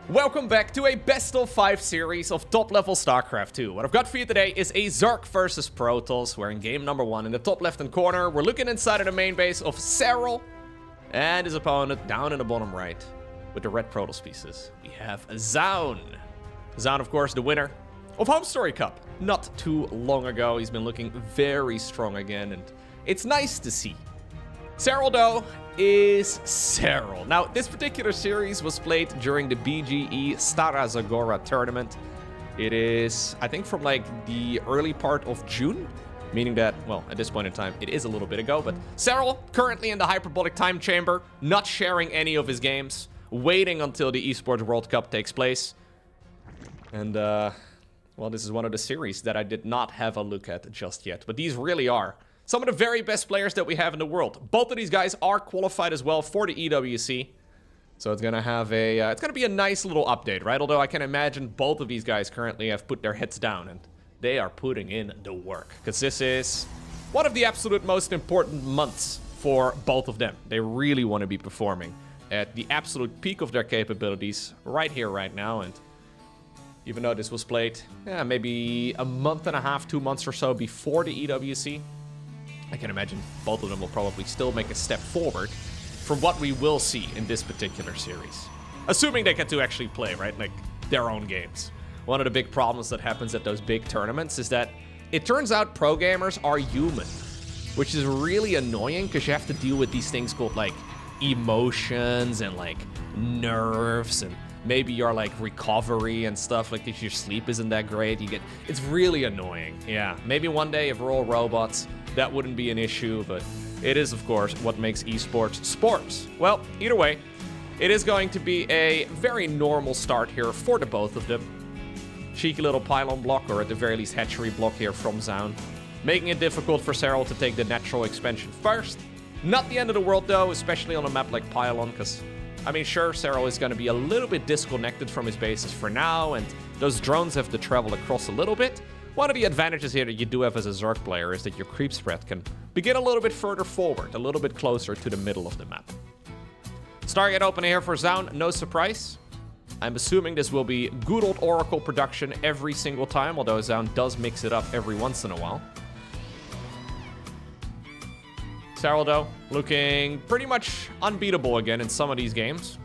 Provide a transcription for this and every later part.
Welcome back to a best of 5 series of top level StarCraft 2. What I've got for you today is a Zerg versus Protoss. We're in game number 1 in the top left hand corner. We're looking inside of the main base of Serral and his opponent down in the bottom right with the red Protoss pieces. We have Zoun. Zoun, of course, the winner of Home Story Cup. Not too long ago, he's been looking very strong again, and it's nice to see. Serral, though, is Serral. Now, this particular series was played during the BGE Stara Zagora tournament. It is, I think, from like the early part of June, meaning that, well, at this point in time, it is a little bit ago, but Serral currently in the hyperbolic time chamber, not sharing any of his games, waiting until the Esports World Cup takes place. And, well, this is one of the series that I did not have a look at just yet, but these really are some of the very best players that we have in the world. Both of these guys are qualified as well for the EWC. So it's gonna have a, it's gonna be a nice little update, right? Although I can imagine both of these guys currently have put their heads down and they are putting in the work. Because this is one of the absolute most important months for both of them. They really want to be performing at the absolute peak of their capabilities right here, right now. And even though this was played, maybe a month and a half, 2 months or so before the EWC, I can imagine both of them will probably still make a step forward from what we will see in this particular series. Assuming they get to actually play, right? Like, their own games. One of the big problems that happens at those big tournaments is that it turns out pro gamers are human, which is really annoying because you have to deal with these things called, like, emotions and, like, nerves, and maybe your, like, recovery and stuff. Like, if your sleep isn't that great, it's really annoying. Yeah, maybe one day if we're all robots, that wouldn't be an issue, but it is, of course, what makes esports sports. Well, either way, it is going to be a very normal start here for the both of them. Cheeky little pylon block, or at the very least hatchery block here from Zoun, making it difficult for Serral to take the natural expansion first. Not the end of the world, though, especially on a map like Pylon, because, I mean, sure, Serral is going to be a little bit disconnected from his bases for now, and those drones have to travel across a little bit. One of the advantages here that you do have as a Zerg player is that your creep spread can begin a little bit further forward, a little bit closer to the middle of the map. Stargate open here for Zoun, no surprise. I'm assuming this will be good old Oracle production every single time, although Zoun does mix it up every once in a while. Serral, though, looking pretty much unbeatable again in some of these games.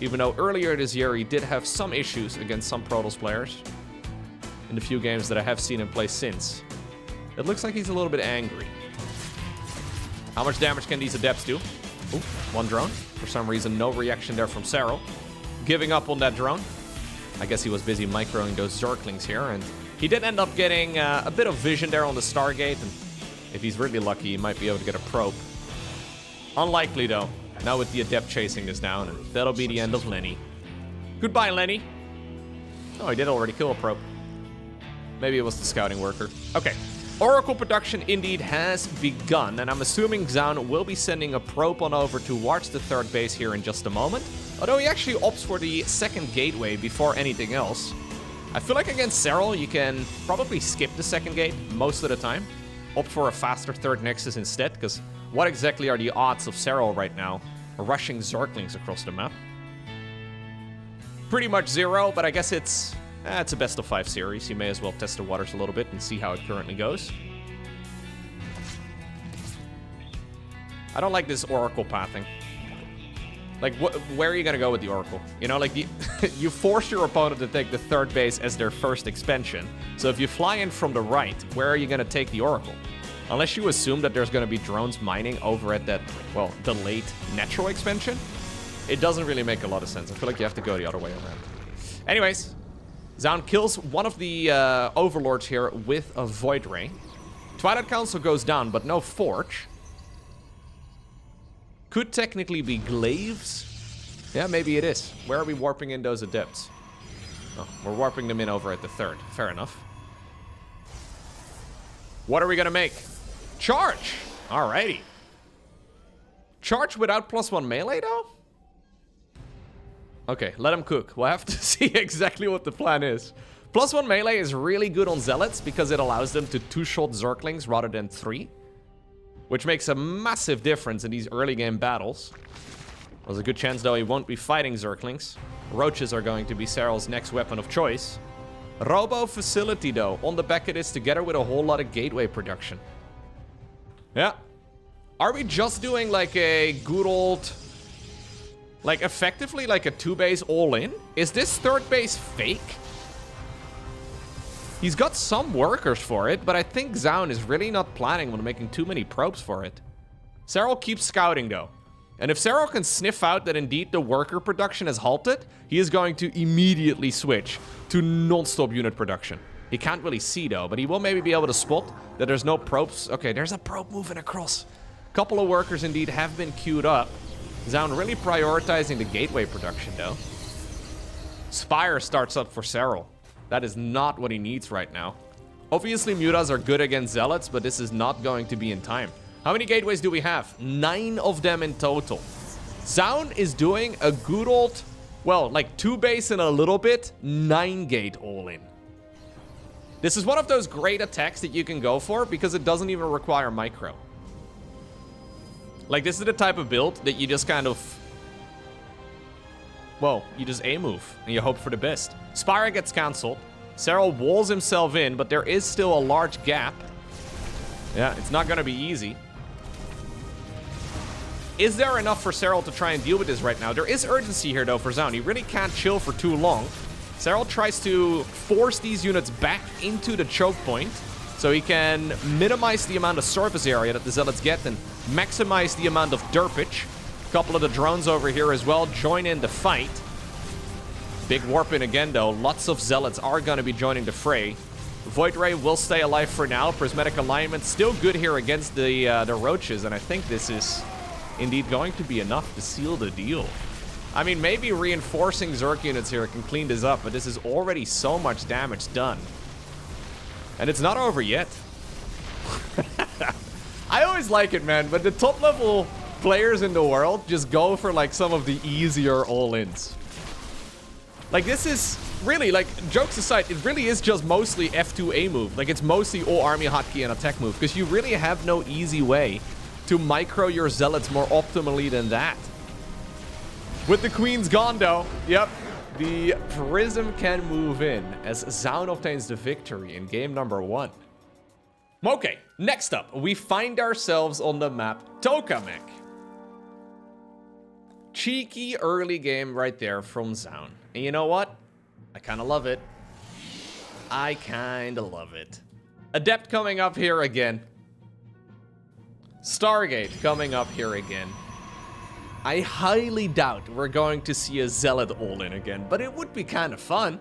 Even though earlier this year he did have some issues against some Protoss players. In the few games that I have seen him play since, it looks like he's a little bit angry. How much damage can these adepts do? Ooh, one drone. For some reason, no reaction there from Serral. Giving up on that drone. I guess he was busy microing those Zerglings here, and he did end up getting a bit of vision there on the Stargate, and if he's really lucky, he might be able to get a probe. Unlikely, though. Now with the adept chasing this down, and that'll be the end of Lenny. Goodbye, Lenny. Oh, he did already kill a probe. Maybe it was the scouting worker. Okay, Oracle production indeed has begun, and I'm assuming Zoun will be sending a probe on over towards the third base here in just a moment. Although he actually opts for the second gateway before anything else. I feel like against Serral, you can probably skip the second gate most of the time. Opt for a faster third nexus instead, because what exactly are the odds of Serral right now rushing Zerglings across the map? Pretty much zero, but I guess it's a best of 5 series. You may as well test the waters a little bit and see how it currently goes. I don't like this Oracle pathing. Like, where are you going to go with the Oracle? You know, like, you force your opponent to take the third base as their first expansion. So if you fly in from the right, where are you going to take the Oracle? Unless you assume that there's going to be drones mining over at that, well, the late natural expansion, it doesn't really make a lot of sense. I feel like you have to go the other way around. Anyways, Zoun kills one of the overlords here with a Void Ray. Twilight Council goes down, but no Forge. Could technically be Glaives. Yeah, maybe it is. Where are we warping in those adepts? Oh, we're warping them in over at the third. Fair enough. What are we gonna make? Charge! Alrighty. Charge without +1 melee, though? Okay, let him cook. We'll have to see exactly what the plan is. +1 melee is really good on Zealots because it allows them to 2-shot Zerglings rather than 3. Which makes a massive difference in these early game battles. There's a good chance, though, he won't be fighting Zerglings. Roaches are going to be Serral's next weapon of choice. Robo Facility, though, on the back of this, together with a whole lot of gateway production. Yeah. Are we just doing, like, a good old... Like, effectively, like a 2-base all-in? Is this 3rd base fake? He's got some workers for it, but I think Zoun is really not planning on making too many probes for it. Serral keeps scouting, though. And if Serral can sniff out that indeed the worker production has halted, he is going to immediately switch to non-stop unit production. He can't really see, though, but he will maybe be able to spot that there's no probes. Okay, there's a probe moving across. A couple of workers, indeed, have been queued up. Zoun really prioritizing the gateway production, though. Spire starts up for Serral. That is not what he needs right now. Obviously, Mutas are good against Zealots, but this is not going to be in time. How many gateways do we have? 9 of them in total. Zoun is doing a good old, well, like 2-base and a little bit, 9-gate all-in. This is one of those great attacks that you can go for because it doesn't even require micro. Like, this is the type of build that you just kind of... Well, you just A-move and you hope for the best. Spire gets cancelled. Serral walls himself in, but there is still a large gap. Yeah, it's not going to be easy. Is there enough for Serral to try and deal with this right now? There is urgency here, though, for Zoun. He really can't chill for too long. Serral tries to force these units back into the choke point so he can minimize the amount of surface area that the Zealots get and maximize the amount of derpage. A couple of the drones over here as well join in the fight. Big warp in again, though. Lots of Zealots are going to be joining the fray. Void Ray will stay alive for now. Prismatic Alignment still good here against the Roaches, and I think this is indeed going to be enough to seal the deal. I mean, maybe reinforcing Zerg units here can clean this up, but this is already so much damage done. And it's not over yet. I always like it, man, but the top level players in the world just go for like some of the easier all-ins. Like, this is really, like, jokes aside, it really is just mostly F2A move. Like, it's mostly all army hotkey and attack move, because you really have no easy way to micro your Zealots more optimally than that. With the Queens gone, though, yep, the Prism can move in as Zoun obtains the victory in game number 1. Okay, next up, we find ourselves on the map Tokamak. Cheeky early game right there from Zoun. And you know what? I kind of love it. I kind of love it. Adept coming up here again. Stargate coming up here again. I highly doubt we're going to see a Zealot all-in again, but it would be kind of fun.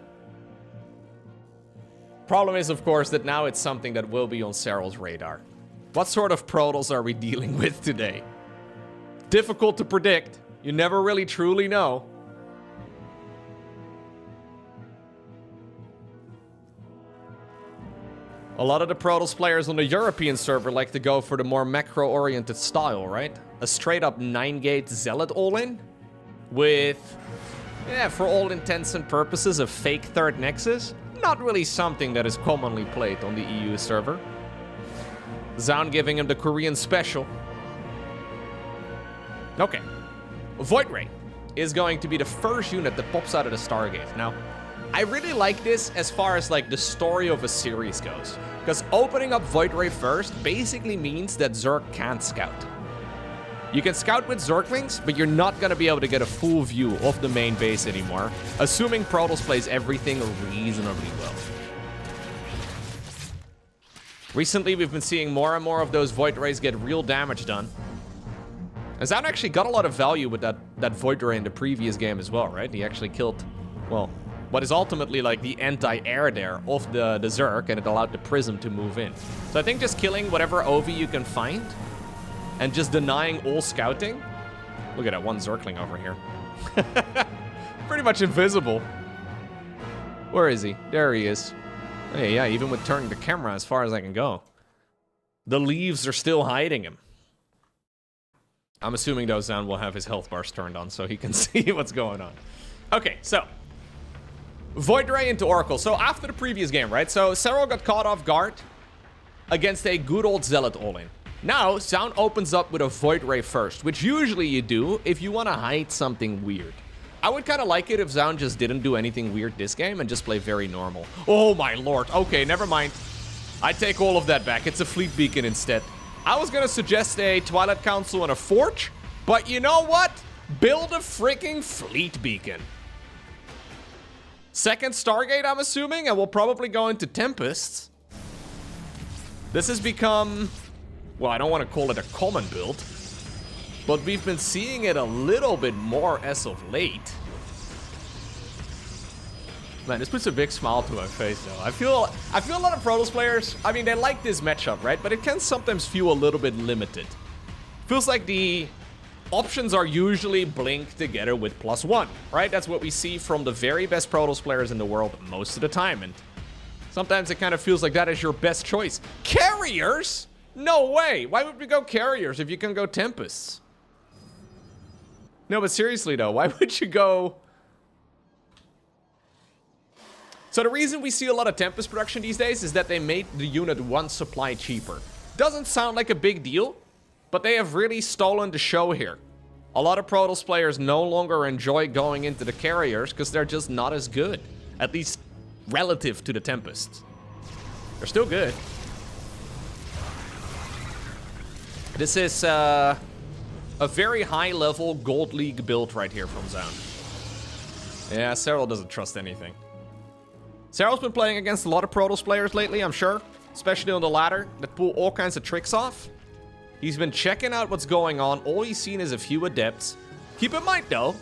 Problem is, of course, that now it's something that will be on Serral's radar. What sort of Protoss are we dealing with today? Difficult to predict. You never really truly know. A lot of the Protoss players on the European server like to go for the more macro-oriented style, right? A straight-up 9-gate Zealot all-in with, yeah, for all intents and purposes, a fake third Nexus. Not really something that is commonly played on the EU server. Zoun giving him the Korean special. Okay. Void Ray is going to be the first unit that pops out of the Stargate. Now, I really like this as far as like the story of a series goes. Because opening up Void Ray first basically means that Zerg can't scout. You can scout with Zerglings, but you're not going to be able to get a full view of the main base anymore, assuming Protoss plays everything reasonably well. Recently, we've been seeing more and more of those Void Rays get real damage done. And Zoun actually got a lot of value with that Void Ray in the previous game as well, right? He actually killed, well, what is ultimately like the anti-air there of the Zerg, and it allowed the Prism to move in. So I think just killing whatever OV you can find and just denying all scouting. Look at that one Zergling over here. Pretty much invisible. Where is he? There he is. Hey, yeah, even with turning the camera as far as I can go. The leaves are still hiding him. I'm assuming, though, Zoun will have his health bars turned on so he can see what's going on. Okay, so Void Ray into Oracle. So after the previous game, right? So Serral got caught off guard against a good old Zealot all-in. Now, Zoun opens up with a Void Ray first, which usually you do if you want to hide something weird. I would kind of like it if Zoun just didn't do anything weird this game and just play very normal. Oh my lord. Okay, never mind. I take all of that back. It's a Fleet Beacon instead. I was going to suggest a Twilight Council and a Forge, but you know what? Build a freaking Fleet Beacon. Second Stargate, I'm assuming, and we'll probably go into Tempests. This has become, well, I don't want to call it a common build, but we've been seeing it a little bit more as of late. Man, this puts a big smile to my face, though. I feel a lot of Protoss players, I mean, they like this matchup, right? But it can sometimes feel a little bit limited. Feels like the options are usually Blink together with +1, right? That's what we see from the very best Protoss players in the world most of the time, and sometimes it kind of feels like that is your best choice. Carriers? No way! Why would we go Carriers if you can go Tempests? No, but seriously though, why would you go... So the reason we see a lot of Tempest production these days is that they made the unit 1 supply cheaper. Doesn't sound like a big deal, but they have really stolen the show here. A lot of Protoss players no longer enjoy going into the Carriers because they're just not as good. At least relative to the Tempests. They're still good. This is a very high-level Gold League build right here from Zoun. Yeah, Serral doesn't trust anything. Serral's been playing against a lot of Protoss players lately, I'm sure. Especially on the ladder, that pull all kinds of tricks off. He's been checking out what's going on. All he's seen is a few adepts. Keep in mind, though,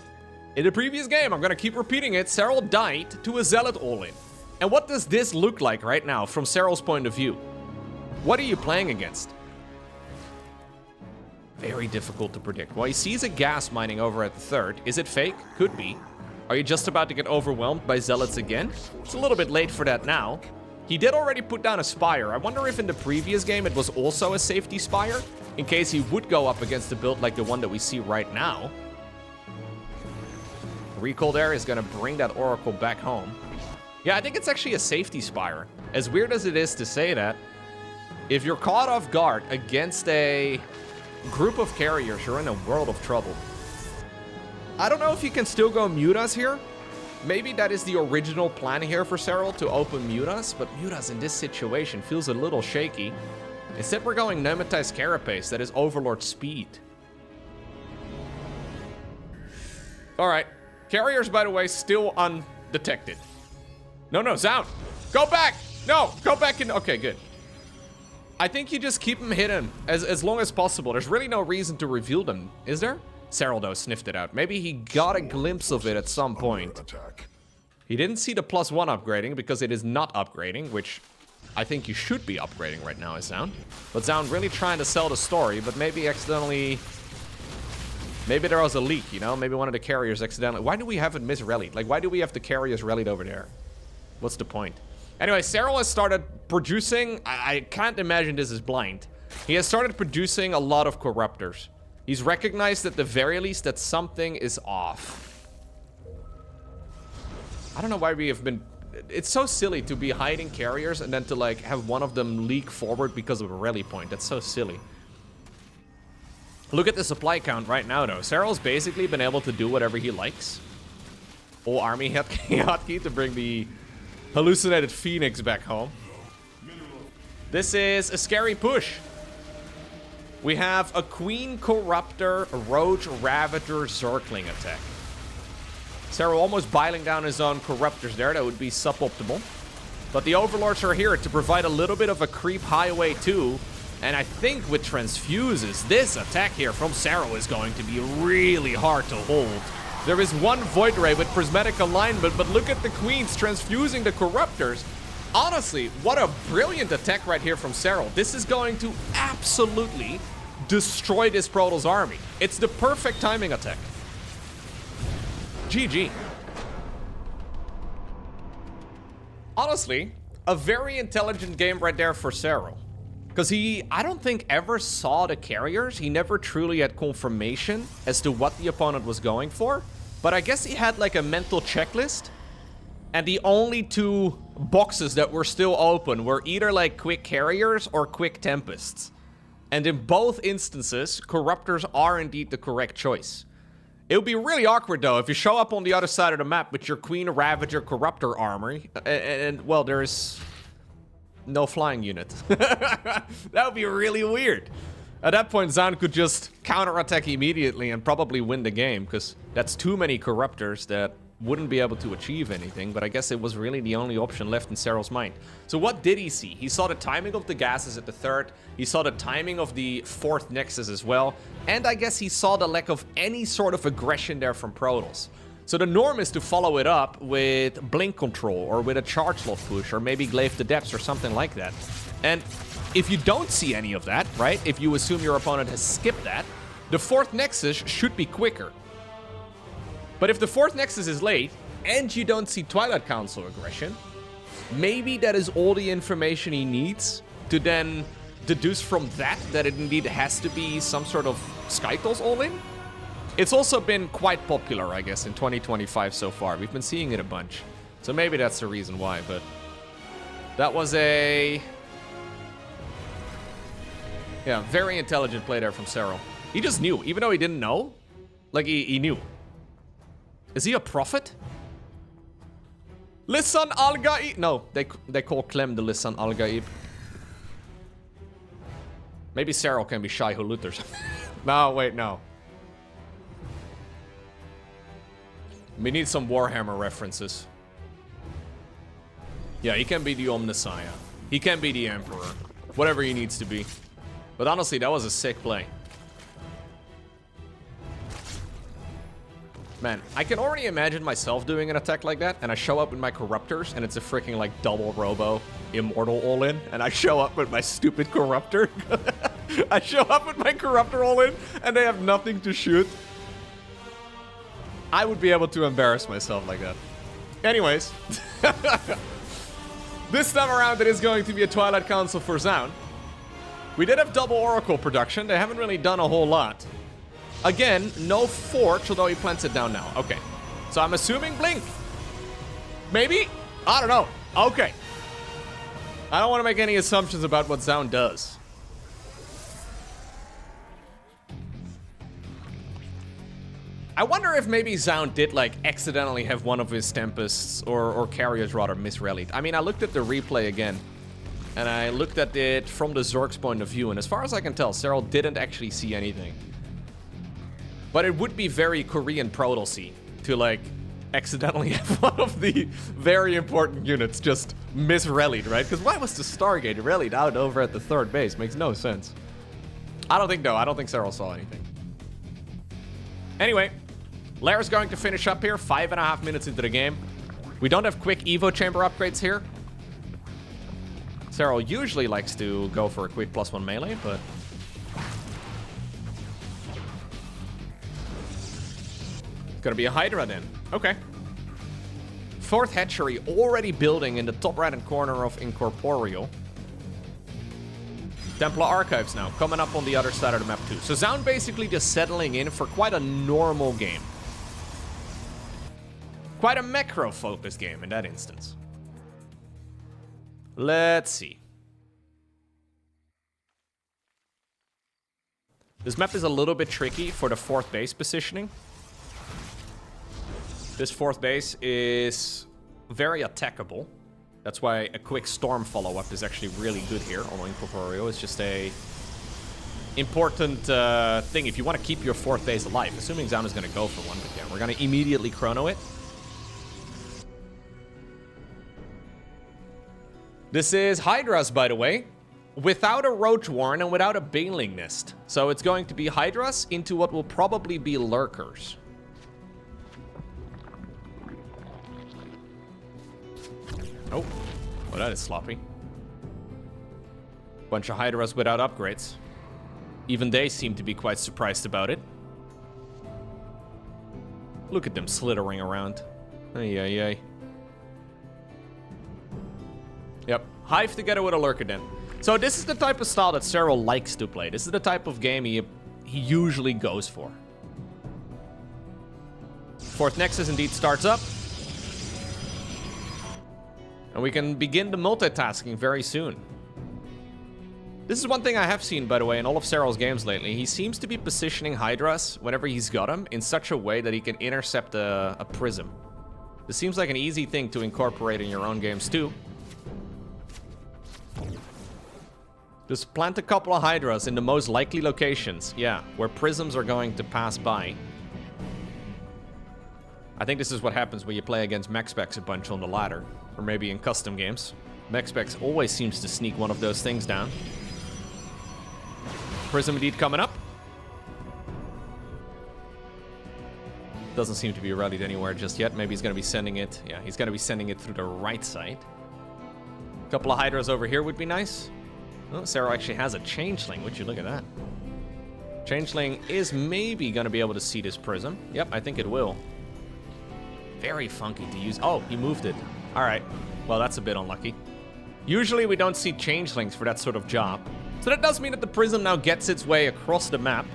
in the previous game, I'm going to keep repeating it, Serral died to a Zealot all-in. And what does this look like right now from Serral's point of view? What are you playing against? Very difficult to predict. Well, he sees a gas mining over at the third. Is it fake? Could be. Are you just about to get overwhelmed by Zealots again? It's a little bit late for that now. He did already put down a Spire. I wonder if in the previous game it was also a safety Spire, in case he would go up against a build like the one that we see right now. Recall there is going to bring that Oracle back home. Yeah, I think it's actually a safety Spire. As weird as it is to say that, if you're caught off guard against a group of Carriers, you're in a world of trouble. I don't know if you can still go Mutas here. Maybe that is the original plan here for Serral, to open Mutas, but Mutas in this situation feels a little shaky. Instead, we're going Nematized Carapace, that is Overlord speed. Alright. Carriers, by the way, still undetected. No, Zoun! Go back! No! Go back in... Okay, good. I think you just keep them hidden as long as possible. There's really no reason to reveal them, is there? Serral, though, sniffed it out. Maybe he got a glimpse of it at some point. He didn't see the +1 upgrading because it is not upgrading, which I think you should be upgrading right now, is Zoun. But Zoun really trying to sell the story, but maybe accidentally... Maybe there was a leak, you know? Maybe one of the Carriers accidentally... Why do we have it misrallied? Like, why do we have the Carriers rallied over there? What's the point? Anyway, Serral has started producing... I can't imagine this is blind. He has started producing a lot of Corruptors. He's recognized at the very least that something is off. I don't know why we have been... It's so silly to be hiding Carriers and then to, like, have one of them leak forward because of a rally point. That's so silly. Look at the supply count right now, though. Serral's basically been able to do whatever he likes. Full army hotkey to bring the hallucinated Phoenix back home. This is a scary push. We have a Queen Corruptor, Roach Ravager, Zergling attack. Serral almost biling down his own Corruptors there. That would be suboptimal. But the Overlords are here to provide a little bit of a creep highway too. And I think with Transfuses, this attack here from Serral is going to be really hard to hold. There is one Void Ray with Prismatic Alignment, but look at the Queens transfusing the Corruptors. Honestly, what a brilliant attack right here from Serral. This is going to absolutely destroy this Protoss army. It's the perfect timing attack. GG. Honestly, a very intelligent game right there for Serral. Because he, I don't think, ever saw the Carriers. He never truly had confirmation as to what the opponent was going for. But I guess he had like a mental checklist. And the only two boxes that were still open were either like quick Carriers or quick Tempests. And in both instances, Corruptors are indeed the correct choice. It would be really awkward, though, if you show up on the other side of the map with your Queen Ravager Corruptor armor, and well, there's no flying unit. That would be really weird. At that point, Zoun could just counterattack immediately and probably win the game, because that's too many Corruptors that wouldn't be able to achieve anything, but I guess it was really the only option left in Serral's mind. So what did he see? He saw the timing of the gases at the third, he saw the timing of the fourth nexus as well, and I guess he saw the lack of any sort of aggression there from Protoss. So the norm is to follow it up with blink control, or with a charge slot push, or maybe glaive the depths or something like that. And if you don't see any of that, right, if you assume your opponent has skipped that, the fourth nexus should be quicker. But if the fourth nexus is late, and you don't see Twilight Council aggression, maybe that is all the information he needs to then deduce from that it indeed has to be some sort of Skytles all-in? It's also been quite popular, I guess, in 2025 so far. We've been seeing it a bunch. So maybe that's the reason why, but that was a... yeah, very intelligent play there from Serral. He just knew, even though he didn't know, like he knew. Is he a prophet? Lisan al-Gaib. No, they call Clem the Lisan al-Gaib. Maybe Serral can be Shai Hulud or something. No, wait, no. We need some Warhammer references. Yeah, he can be the Omnissiah. He can be the Emperor. Whatever he needs to be. But honestly, that was a sick play. Man, I can already imagine myself doing an attack like that, and I show up with my Corruptors, and it's a freaking, like, double Robo Immortal all-in, and I show up with my stupid Corruptor. I show up with my Corruptor all-in, and they have nothing to shoot. I would be able to embarrass myself like that. Anyways. This time around, it is going to be a Twilight Council for Zoun. We did have double Oracle production. They haven't really done a whole lot. Again, no Forge, although he plants it down now. Okay. So I'm assuming Blink. Maybe? I don't know. Okay. I don't want to make any assumptions about what Zoun does. I wonder if maybe Zoun did, like, accidentally have one of his Tempests, or Carriers rather, misrallied. I mean, I looked at the replay again, and I looked at it from the Zerg's point of view, and as far as I can tell, Serral didn't actually see anything. But it would be very Korean Protoss-y to, like, accidentally have one of the very important units just misrallied, right? Because why was the Stargate rallied out over at the third base? Makes no sense. I don't think, though. I don't think Serral saw anything. Anyway, Lair's going to finish up here, 5.5 minutes into the game. We don't have quick Evo chamber upgrades here. Serral usually likes to go for a quick +1 melee, but... gonna be a Hydra then. Okay. Fourth hatchery already building in the top right-hand corner of Incorporeal. Templar Archives now, coming up on the other side of the map too. So Zoun basically just settling in for quite a normal game. Quite a macro-focused game in that instance. Let's see. This map is a little bit tricky for the fourth base positioning. This fourth base is very attackable. That's why a quick storm follow-up is actually really good here on Incorporeal. It's just a important thing if you want to keep your fourth base alive. Assuming Zoun is going to go for one, but yeah, we're going to immediately chrono it. This is Hydras, by the way, without a Roach Warren and without a Baneling Nest. So it's going to be Hydras into what will probably be Lurkers. Oh, well, that is sloppy. Bunch of Hydras without upgrades. Even they seem to be quite surprised about it. Look at them slithering around. Ay, ay, ay. Yep, Hive together with a Lurker then. So this is the type of style that Serral likes to play. This is the type of game he usually goes for. Fourth Nexus indeed starts up. And we can begin the multitasking very soon. This is one thing I have seen, by the way, in all of Serral's games lately. He seems to be positioning Hydras, whenever he's got them, in such a way that he can intercept a prism. This seems like an easy thing to incorporate in your own games, too. Just plant a couple of Hydras in the most likely locations. Yeah, where prisms are going to pass by. I think this is what happens when you play against mech specs a bunch on the ladder. Or maybe in custom games. Mech specs always seems to sneak one of those things down. Prism indeed coming up. Doesn't seem to be rallied anywhere just yet. Maybe he's going to be sending it. Yeah, he's going to be sending it through the right side. A couple of Hydras over here would be nice. Oh, Serral actually has a Changeling. Would you look at that? Changeling is maybe going to be able to see this prism. Yep, I think it will. Very funky to use. Oh, he moved it. All right. Well, that's a bit unlucky. Usually we don't see Changelings for that sort of job. So that does mean that the prism now gets its way across the map.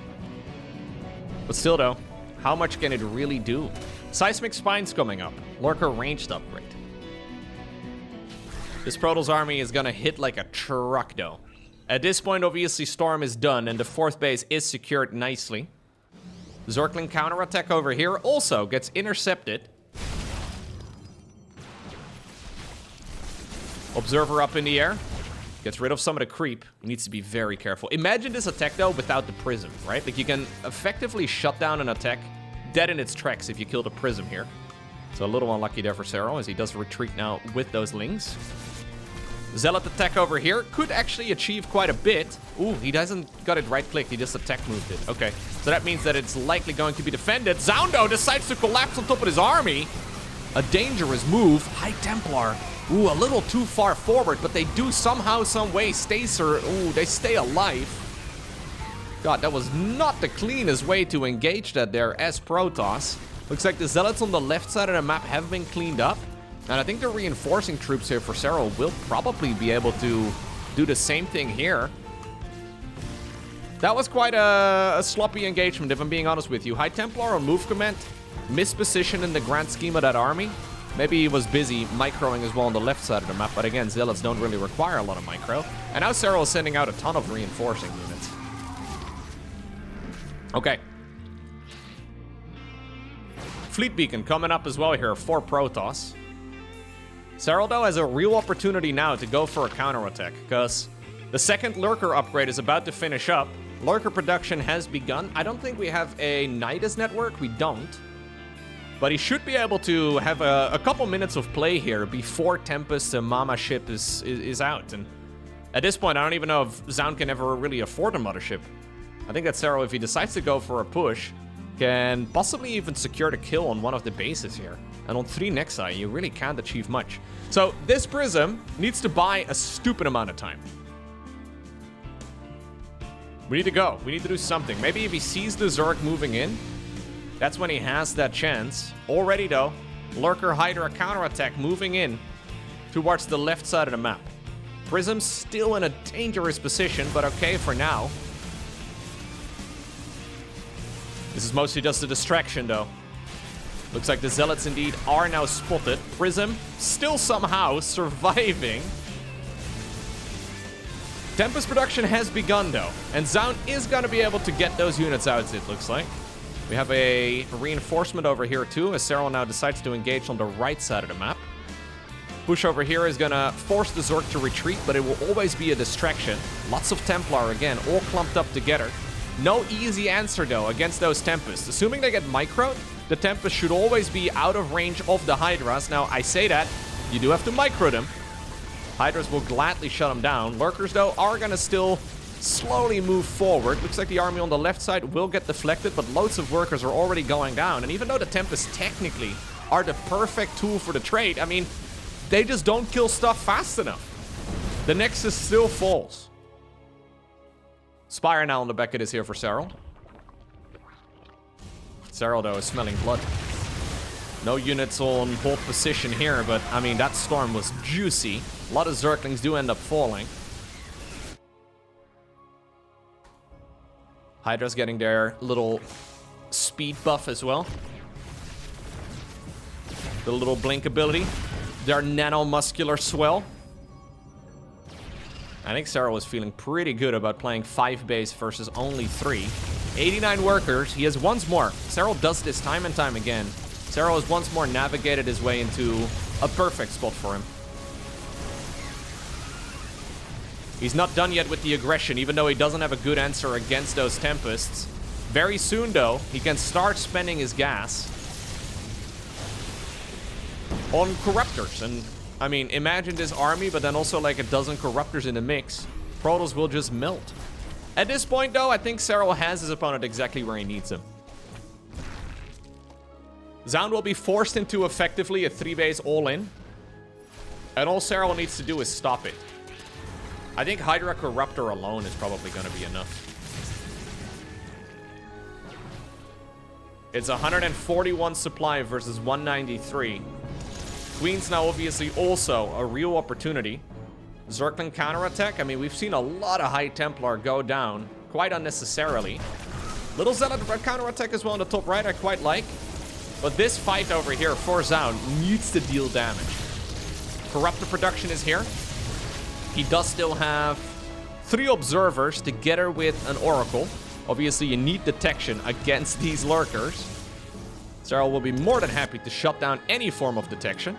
But still, though, how much can it really do? Seismic Spine's coming up. Lurker ranged upgrade. This Protoss army is gonna hit like a truck, though. At this point, obviously, Storm is done, and the 4th base is secured nicely. Zergling counterattack over here also gets intercepted. Observer up in the air. Gets rid of some of the creep. Needs to be very careful. Imagine this attack, though, without the prism, right? Like, you can effectively shut down an attack dead in its tracks if you kill the prism here. So a little unlucky there for Serral, as he does retreat now with those lings. Zealot attack over here could actually achieve quite a bit. Ooh, he doesn't got it right-clicked. He just attack moved it. Okay, so that means that it's likely going to be defended. Zoun, though, decides to collapse on top of his army. A dangerous move. High Templar. Ooh, a little too far forward, but they do somehow, some way they stay alive. God, that was not the cleanest way to engage that there as Protoss. Looks like the Zealots on the left side of the map have been cleaned up. And I think the reinforcing troops here for Serral will probably be able to do the same thing here. That was quite a sloppy engagement, if I'm being honest with you. High Templar on move command, mispositioned in the grand scheme of that army. Maybe he was busy microing as well on the left side of the map, but again, Zealots don't really require a lot of micro. And now Serral is sending out a ton of reinforcing units. Okay. Fleet Beacon coming up as well here for Protoss. Serral, though, has a real opportunity now to go for a counterattack, because the second Lurker upgrade is about to finish up. Lurker production has begun. I don't think we have a Nidus network. We don't. But he should be able to have a couple minutes of play here before Tempest, the Mama ship, is out. And at this point, I don't even know if Zoun can ever really afford a mothership. I think that Serral, if he decides to go for a push, can possibly even secure the kill on one of the bases here. And on 3 Nexi, you really can't achieve much. So this Prism needs to buy a stupid amount of time. We need to go. We need to do something. Maybe if he sees the Zerg moving in, that's when he has that chance. Already, though, Lurker Hydra counterattack moving in towards the left side of the map. Prism's still in a dangerous position, but okay for now. This is mostly just a distraction, though. Looks like the Zealots indeed are now spotted. Prism still somehow surviving. Tempest production has begun, though. And Zoun is going to be able to get those units out, it looks like. We have a reinforcement over here, too, as Serral now decides to engage on the right side of the map. Push over here is going to force the Zerg to retreat, but it will always be a distraction. Lots of Templar, again, all clumped up together. No easy answer, though, against those Tempests. Assuming they get microed, the Tempest should always be out of range of the Hydras. Now, I say that, you do have to micro them. Hydras will gladly shut them down. Lurkers, though, are going to still slowly move forward. Looks like the army on the left side will get deflected, but loads of workers are already going down. And even though the Tempests technically are the perfect tool for the trade, I mean, they just don't kill stuff fast enough. The Nexus still falls. Spire now on the back of this here for Serral. Serral, though, is smelling blood. No units on hold position here, but, I mean, that storm was juicy. A lot of Zerglings do end up falling. Hydra's getting their little speed buff as well. The little blink ability. Their nanomuscular swell. I think Serral was feeling pretty good about playing 5 base versus only 3. 89 workers. He has once more. Serral does this time and time again. Serral has once more navigated his way into a perfect spot for him. He's not done yet with the aggression, even though he doesn't have a good answer against those Tempests. Very soon, though, he can start spending his gas on Corruptors. And, I mean, imagine this army, but then also like a dozen Corruptors in the mix. Protoss will just melt. At this point, though, I think Serral has his opponent exactly where he needs him. Zoun will be forced into effectively a 3-base all-in. And all Serral needs to do is stop it. I think Hydra Corruptor alone is probably going to be enough. It's 141 supply versus 193. Queen's now obviously also a real opportunity. Zergling counterattack. I mean, we've seen a lot of High Templar go down quite unnecessarily. Little Zealot counterattack as well on the top right I quite like. But this fight over here for Zoun needs to deal damage. Corruptor production is here. He does still have 3 observers together with an oracle. Obviously, you need detection against these lurkers. Serral will be more than happy to shut down any form of detection.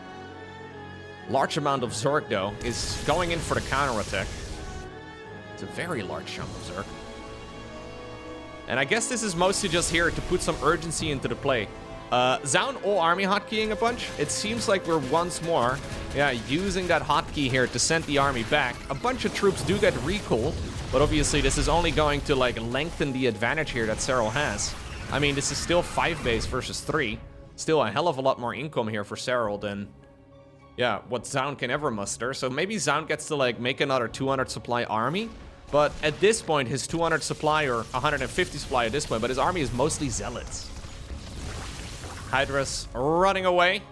Large amount of Zerg, though, is going in for the counterattack. It's a very large chunk of Zerg. And I guess this is mostly just here to put some urgency into the play. Zoun all army hotkeying a bunch. It seems like we're once more, using that hotkey here to send the army back. A bunch of troops do get recalled, but obviously this is only going to like lengthen the advantage here that Serral has. I mean, this is still 5 base versus 3. Still a hell of a lot more income here for Serral than, what Zoun can ever muster. So maybe Zoun gets to like make another 200 supply army. But at this point, his 200 supply or 150 supply at this point, but his army is mostly Zealots. Hydra's running away,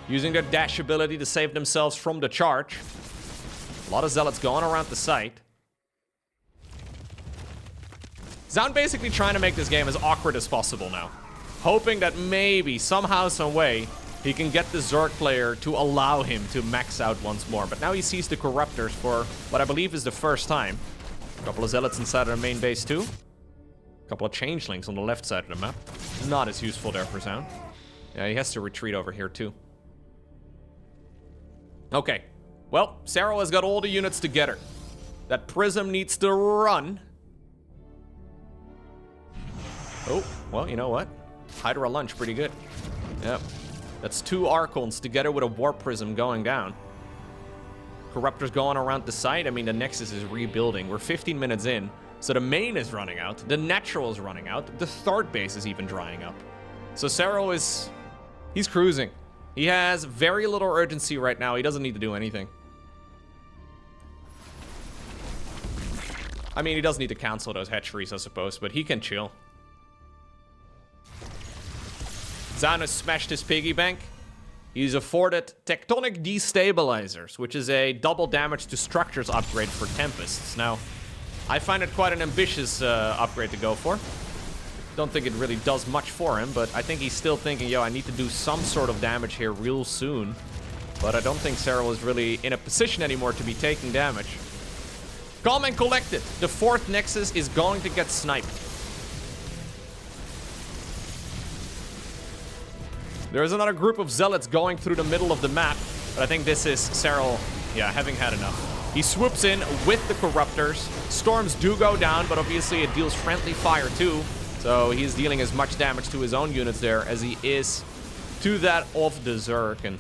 using their dash ability to save themselves from the charge. A lot of Zealots going around the site. Zoun basically trying to make this game as awkward as possible now. Hoping that maybe, somehow, some way, he can get the Zerg player to allow him to max out once more. But now he sees the Corruptors for what I believe is the first time. A couple of Zealots inside of the main base too. A couple of Changelings on the left side of the map. Not as useful there for Zoun. Yeah, he has to retreat over here too. Okay. Well, Serral has got all the units together. That Prism needs to run. Oh, well, you know what? Hydra lunch, pretty good. Yep. That's 2 Archons together with a Warp Prism going down. Corruptors going around the site. I mean, the Nexus is rebuilding. We're 15 minutes in. So the main is running out, the natural is running out, the 3rd base is even drying up. So Serral he's cruising. He has very little urgency right now. He doesn't need to do anything. I mean, he does need to cancel those hatcheries, I suppose, but he can chill. Zoun has smashed his piggy bank. He's afforded Tectonic Destabilizers, which is a double damage to structures upgrade for Tempests. Now, I find it quite an ambitious upgrade to go for. Don't think it really does much for him, but I think he's still thinking, I need to do some sort of damage here real soon. But I don't think Serral is really in a position anymore to be taking damage. Calm and collected. The 4th Nexus is going to get sniped. There's another group of Zealots going through the middle of the map, but I think this is Serral, having had enough. He swoops in with the Corruptors. Storms do go down, but obviously it deals friendly fire too. So he's dealing as much damage to his own units there as he is to that of the Zerg. And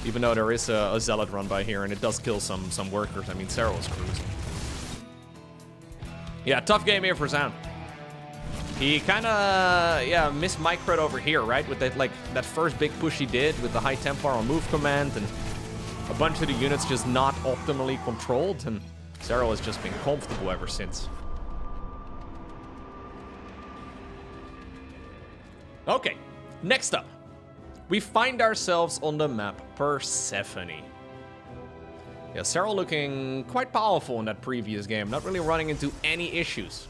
even though there is a Zealot run by here and it does kill some workers, I mean, Serral is cruising. Yeah, tough game here for Zoun. He kind of, missed-microed over here, right? With that, that first big push he did with the High Templar on move command and a bunch of the units just not optimally controlled, and Serral has just been comfortable ever since. Okay, next up, we find ourselves on the map Persephone. Yeah, Serral looking quite powerful in that previous game, not really running into any issues.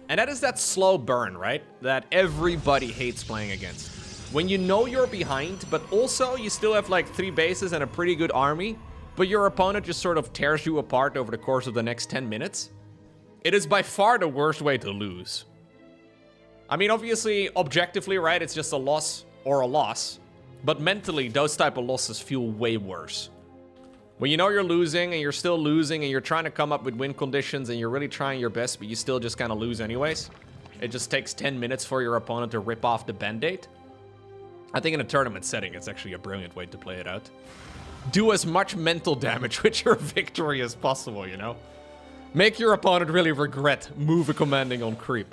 And that is that slow burn, right? That everybody hates playing against. When you know you're behind, but also you still have like 3 bases and a pretty good army, but your opponent just sort of tears you apart over the course of the next 10 minutes, it is by far the worst way to lose. I mean, obviously, objectively, right, it's just a loss or a loss. But mentally, those type of losses feel way worse. When you know you're losing and you're still losing and you're trying to come up with win conditions and you're really trying your best, but you still just kind of lose anyways. It just takes 10 minutes for your opponent to rip off the band-aid. I think in a tournament setting, it's actually a brilliant way to play it out. Do as much mental damage with your victory as possible, you know? Make your opponent really regret move commanding on creep.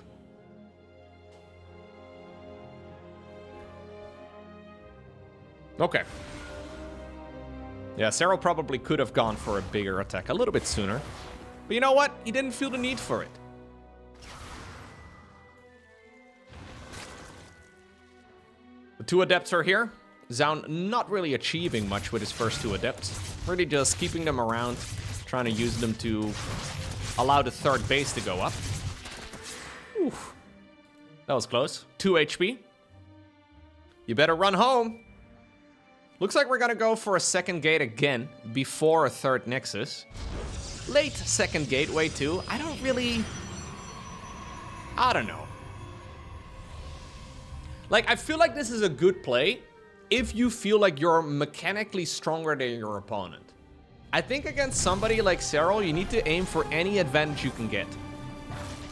Okay. Yeah, Serral probably could have gone for a bigger attack a little bit sooner. But you know what? He didn't feel the need for it. The 2 adepts are here. Zoun not really achieving much with his first 2 adepts. Really just keeping them around, trying to use them to allow the 3rd base to go up. Oof. That was close. 2 HP. You better run home. Looks like we're gonna go for a 2nd gate again before a 3rd Nexus. Late 2nd gateway too. I don't know. Like, I feel like this is a good play if you feel like you're mechanically stronger than your opponent. I think against somebody like Serral, you need to aim for any advantage you can get.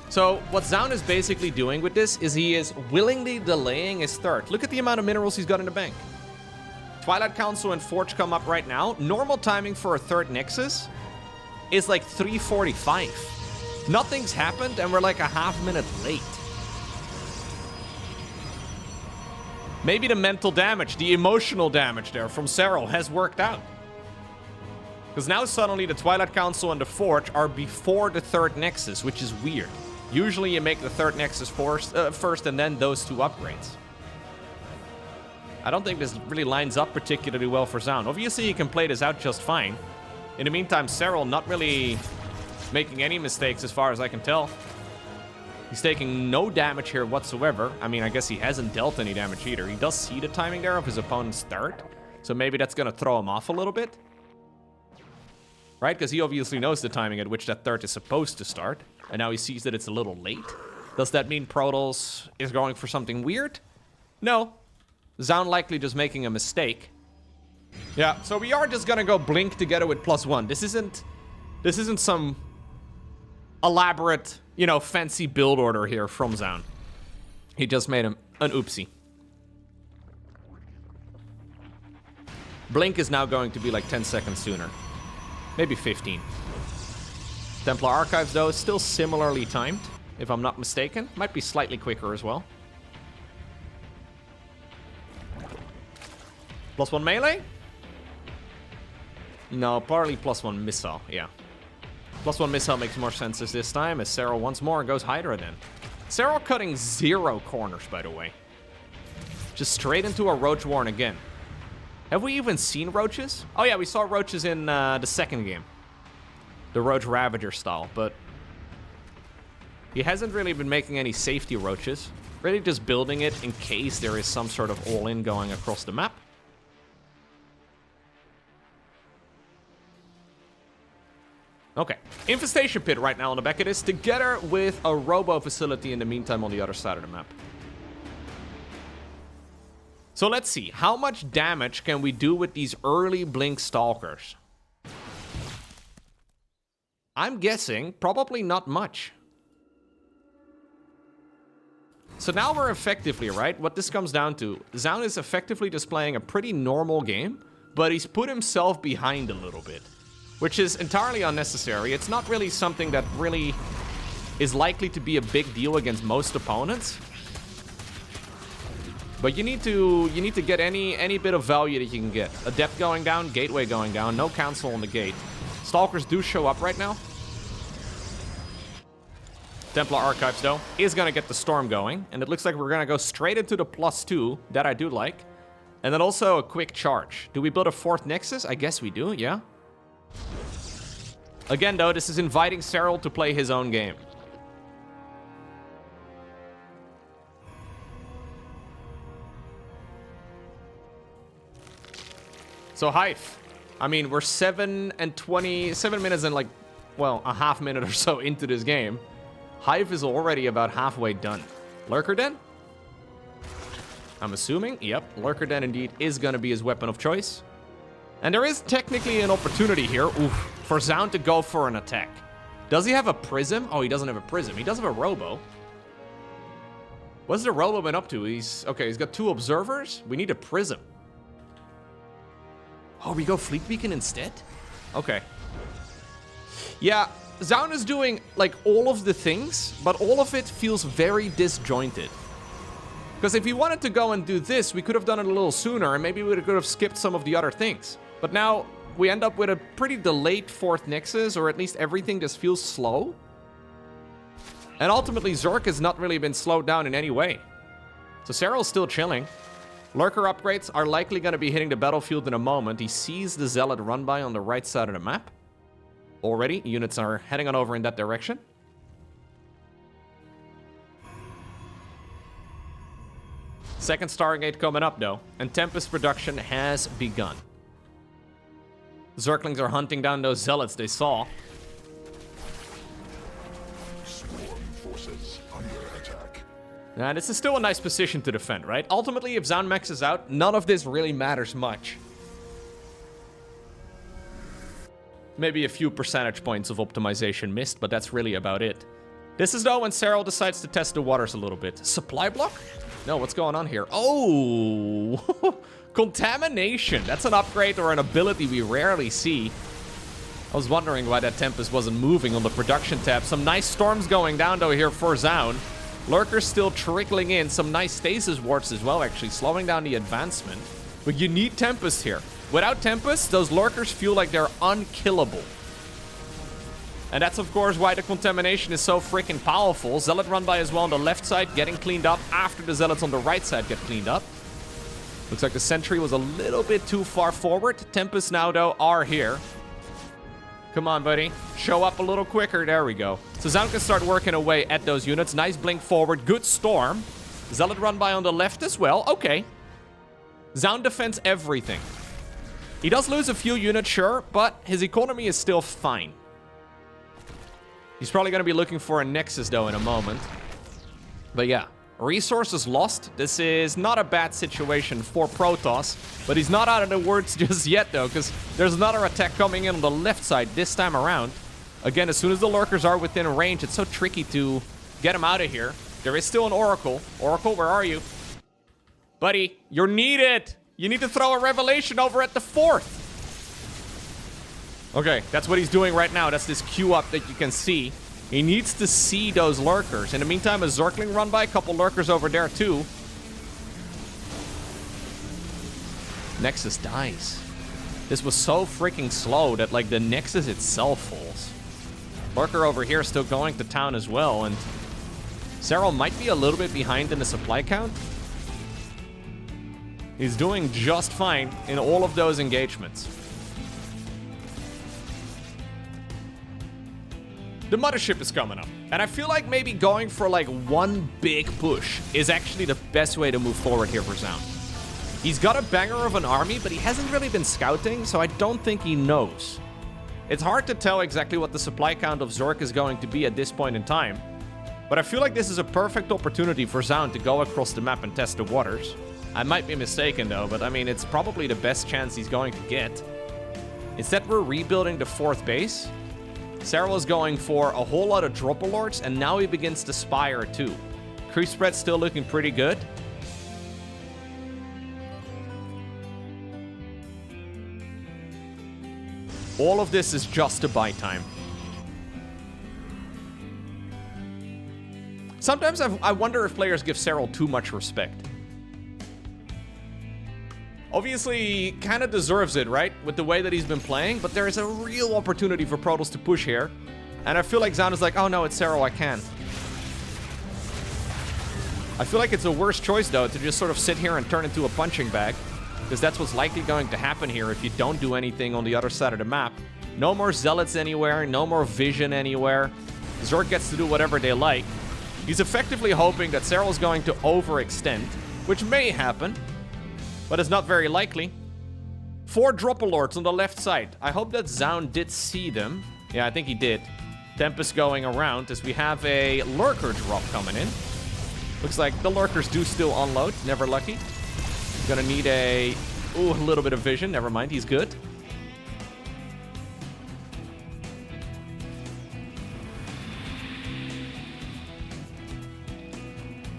So what Zoun is basically doing with this is he is willingly delaying his 3rd. Look at the amount of minerals he's got in the bank. Twilight Council and Forge come up right now. Normal timing for a 3rd Nexus is like 3:45. Nothing's happened and we're like a half minute late. Maybe the mental damage, the emotional damage there from Serral has worked out. Because now suddenly the Twilight Council and the Forge are before the 3rd Nexus, which is weird. Usually you make the 3rd Nexus first and then those 2 upgrades. I don't think this really lines up particularly well for Zoun. Obviously, he can play this out just fine. In the meantime, Serral not really making any mistakes as far as I can tell. He's taking no damage here whatsoever. I mean, I guess he hasn't dealt any damage either. He does see the timing there of his opponent's 3rd. So maybe that's going to throw him off a little bit. Right? Because he obviously knows the timing at which that 3rd is supposed to start. And now he sees that it's a little late. Does that mean Protoss is going for something weird? No. Zoun likely just making a mistake. Yeah, so we are just gonna go Blink together with +1. This isn't some elaborate, you know, fancy build order here from Zoun. He just made an oopsie. Blink is now going to be like 10 seconds sooner. Maybe 15. Templar Archives, though, is still similarly timed, if I'm not mistaken. Might be slightly quicker as well. +1 melee? No, probably +1 missile, yeah. +1 missile makes more sense as this time, as Serral once more goes Hydra then. Serral cutting 0 corners, by the way. Just straight into a Roach Warren again. Have we even seen Roaches? Oh yeah, we saw Roaches in the 2nd game. The Roach Ravager style, but he hasn't really been making any safety Roaches. Really just building it in case there is some sort of all-in going across the map. Okay, Infestation Pit right now on the back of this, together with a Robo Facility in the meantime on the other side of the map. So let's see, how much damage can we do with these early Blink Stalkers? I'm guessing probably not much. So now we're effectively, right, what this comes down to, Zoun is effectively displaying a pretty normal game, but he's put himself behind a little bit. Which is entirely unnecessary. It's not really something that really is likely to be a big deal against most opponents. But you need to get any bit of value that you can get. Adept going down, Gateway going down, no Council on the gate. Stalkers do show up right now. Templar Archives, though, is going to get the Storm going. And it looks like we're going to go straight into the +2. That I do like. And then also a quick charge. Do we build a 4th Nexus? I guess we do, yeah. Again, though, this is inviting Serral to play his own game. So Hive. I mean, we're 7 minutes and like, well, a half minute or so into this game. Hive is already about halfway done. Lurker Den? I'm assuming. Yep, Lurker Den indeed is going to be his weapon of choice. And there is technically an opportunity here, for Zoun to go for an attack. Does he have a prism? Oh, he doesn't have a prism. He does have a robo. What's the robo been up to? He's got 2 observers. We need a prism. Oh, we go Fleet Beacon instead? Okay. Yeah, Zoun is doing, like, all of the things, but all of it feels very disjointed. Because if he wanted to go and do this, we could have done it a little sooner, and maybe we could have skipped some of the other things. But now, we end up with a pretty delayed 4th Nexus, or at least everything just feels slow. And ultimately, Zerg has not really been slowed down in any way. So Serral's still chilling. Lurker upgrades are likely going to be hitting the battlefield in a moment. He sees the Zealot run by on the right side of the map. Already, units are heading on over in that direction. Second Stargate coming up, though. And Tempest production has begun. Zerglings are hunting down those Zealots they saw. Now, this is still a nice position to defend, right? Ultimately, if Zoun maxes out, none of this really matters much. Maybe a few percentage points of optimization missed, but that's really about it. This is, though, when Serral decides to test the waters a little bit. Supply block? No, what's going on here? Oh! Contamination! That's an upgrade or an ability we rarely see. I was wondering why that Tempest wasn't moving on the production tab. Some nice storms going down, though, here for Zoun. Lurkers still trickling in. Some nice stasis wards as well, actually, slowing down the advancement. But you need Tempest here. Without Tempest, those Lurkers feel like they're unkillable. And that's, of course, why the contamination is so freaking powerful. Zealot run by as well on the left side, getting cleaned up after the Zealots on the right side get cleaned up. Looks like the sentry was a little bit too far forward. Tempest now, though, are here. Come on, buddy. Show up a little quicker. There we go. So Zoun can start working away at those units. Nice blink forward. Good storm. Zealot run by on the left as well. Okay. Zoun defends everything. He does lose a few units, sure, but his economy is still fine. He's probably going to be looking for a Nexus, though, in a moment. But yeah. Resources lost. This is not a bad situation for Protoss, but he's not out of the woods just yet, though, because there's another attack coming in on the left side this time around. Again, as soon as the Lurkers are within range, it's so tricky to get them out of here. There is still an Oracle. Oracle, where are you? Buddy, you're needed. You need to throw a Revelation over at the 4th. Okay, that's what he's doing right now. That's this queue up that you can see. He needs to see those Lurkers. In the meantime, a Zergling run by, a couple Lurkers over there too. Nexus dies. This was so freaking slow that, like, the Nexus itself falls. Lurker over here still going to town as well, and Serral might be a little bit behind in the supply count. He's doing just fine in all of those engagements. The Mothership is coming up, and I feel like maybe going for like one big push is actually the best way to move forward here for Zoun. He's got a banger of an army, but he hasn't really been scouting, so I don't think he knows. It's hard to tell exactly what the supply count of Zerg is going to be at this point in time, but I feel like this is a perfect opportunity for Zoun to go across the map and test the waters. I might be mistaken though, but I mean, it's probably the best chance he's going to get. Instead, we're rebuilding the 4th base. Serral is going for a whole lot of Dropper Lords, and now he begins to Spire too. Creep spread still looking pretty good. All of this is just to buy time. Sometimes I wonder if players give Serral too much respect. Obviously, he kind of deserves it, right? With the way that he's been playing, but there is a real opportunity for Protoss to push here. And I feel like Zoun is like, oh no, it's Serral, I can. I feel like it's a worse choice, though, to just sort of sit here and turn into a punching bag. Because that's what's likely going to happen here if you don't do anything on the other side of the map. No more Zealots anywhere, no more Vision anywhere. Zerg gets to do whatever they like. He's effectively hoping that Serral is going to overextend, which may happen, but it's not very likely. 4 Dropper Lords on the left side. I hope that Zoun did see them. Yeah, I think he did. Tempest going around as we have a Lurker drop coming in. Looks like the Lurkers do still unload. Never lucky. Gonna need a little bit of vision. Never mind, he's good.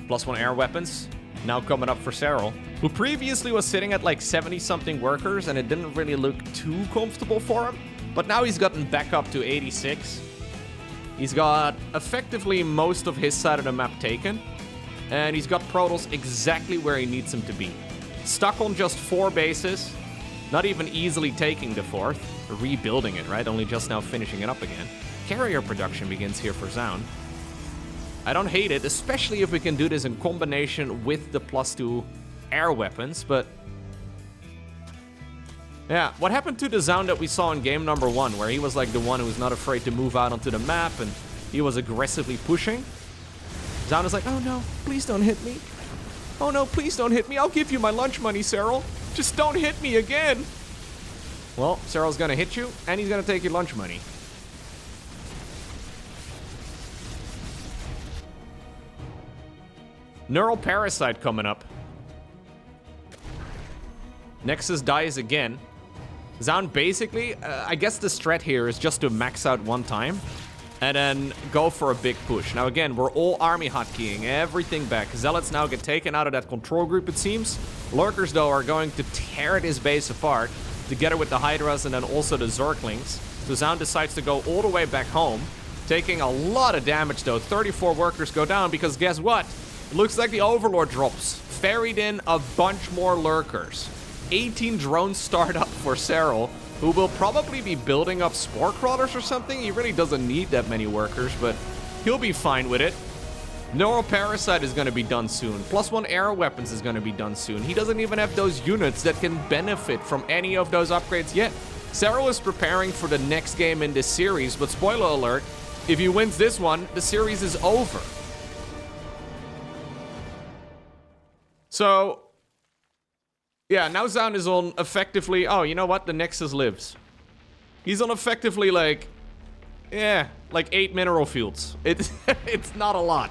+1 air weapons. Now coming up for Serral, who previously was sitting at like 70-something workers, and it didn't really look too comfortable for him. But now he's gotten back up to 86. He's got effectively most of his side of the map taken. And he's got Protoss exactly where he needs him to be. Stuck on just 4 bases. Not even easily taking the 4th. Rebuilding it, right? Only just now finishing it up again. Carrier production begins here for Zoun. I don't hate it, especially if we can do this in combination with the +2 air weapons, but... yeah, what happened to the Zoun that we saw in game number 1, where he was like the one who was not afraid to move out onto the map, and he was aggressively pushing? Zoun is like, oh no, please don't hit me. Oh no, please don't hit me. I'll give you my lunch money, Serral. Just don't hit me again. Well, Serral's gonna hit you, and he's gonna take your lunch money. Neural Parasite coming up. Nexus dies again. Zoun basically, I guess the strat here is just to max out one time and then go for a big push. Now again, we're all army hotkeying everything back. Zealots now get taken out of that control group, it seems. Lurkers, though, are going to tear this base apart together with the Hydras and then also the Zerglings. So Zoun decides to go all the way back home, taking a lot of damage, though. 34 workers go down because guess what? It looks like the Overlord drops. Ferried in a bunch more Lurkers. 18 drones start up for Serral, who will probably be building up spore crawlers or something. He really doesn't need that many workers, but he'll be fine with it. Neural Parasite is going to be done soon. +1 air weapons is going to be done soon. He doesn't even have those units that can benefit from any of those upgrades yet. Serral is preparing for the next game in this series, but spoiler alert, if he wins this one, the series is over. So... yeah, now Zoun is on effectively... oh, you know what? The Nexus lives. He's on effectively, like... yeah, like 8 mineral fields. It's not a lot.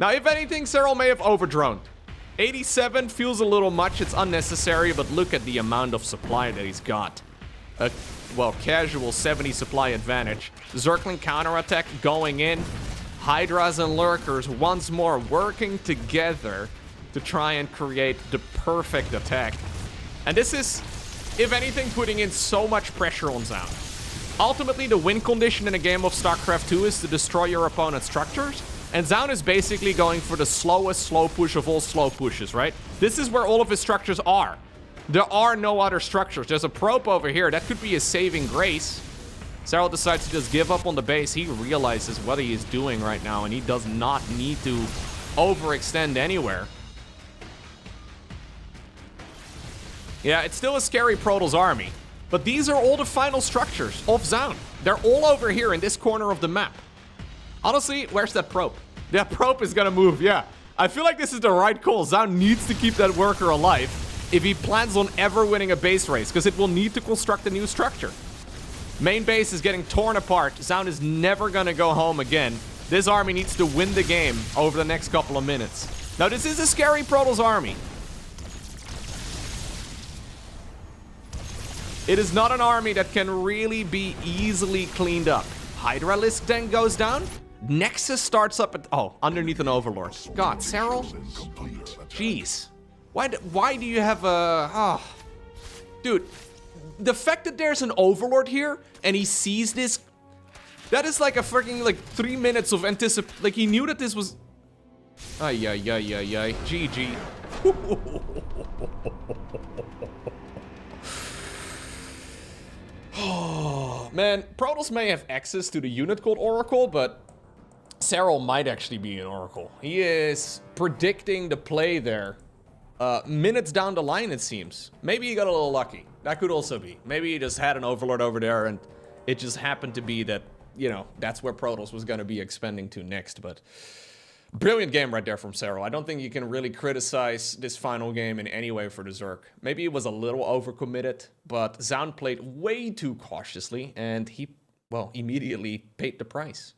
Now, if anything, Serral may have overdroned. 87 feels a little much. It's unnecessary, but look at the amount of supply that he's got. A, well, casual 70 supply advantage. Zergling counterattack going in. Hydras and Lurkers once more working together to try and create the perfect attack. And this is, if anything, putting in so much pressure on Zoun. Ultimately, the win condition in a game of StarCraft 2 is to destroy your opponent's structures, and Zoun is basically going for the slowest slow push of all slow pushes, right? This is where all of his structures are. There are no other structures. There's a probe over here. That could be a saving grace. Serral decides to just give up on the base. He realizes what he is doing right now, and he does not need to overextend anywhere. Yeah, it's still a scary Protoss army, but these are all the final structures of Zoun. They're all over here in this corner of the map. Honestly, where's that probe? That probe is gonna move, yeah. I feel like this is the right call. Zoun needs to keep that worker alive if he plans on ever winning a base race, because it will need to construct a new structure. Main base is getting torn apart. Zoun is never gonna go home again. This army needs to win the game over the next couple of minutes. Now, this is a scary Protoss army. It is not an army that can really be easily cleaned up. Hydralisk then goes down. Nexus starts up at... oh, underneath an Overlord. God, Serral? Jeez. Why do you have a... oh. Dude, the fact that there's an Overlord here and he sees this... that is like a freaking, like, 3 minutes of anticipation. Like, he knew that this was... ay, ay, ay, ay, ay. GG. Oh, man, Protoss may have access to the unit called Oracle, but Serral might actually be an Oracle. He is predicting the play there. Minutes down the line, it seems. Maybe he got a little lucky. That could also be. Maybe he just had an Overlord over there, and it just happened to be that, you know, that's where Protoss was going to be expanding to next, but... Brilliant game right there from Serral. I don't think you can really criticize this final game in any way for the Zerg. Maybe he was a little overcommitted, but Zoun played way too cautiously, and he, well, immediately paid the price.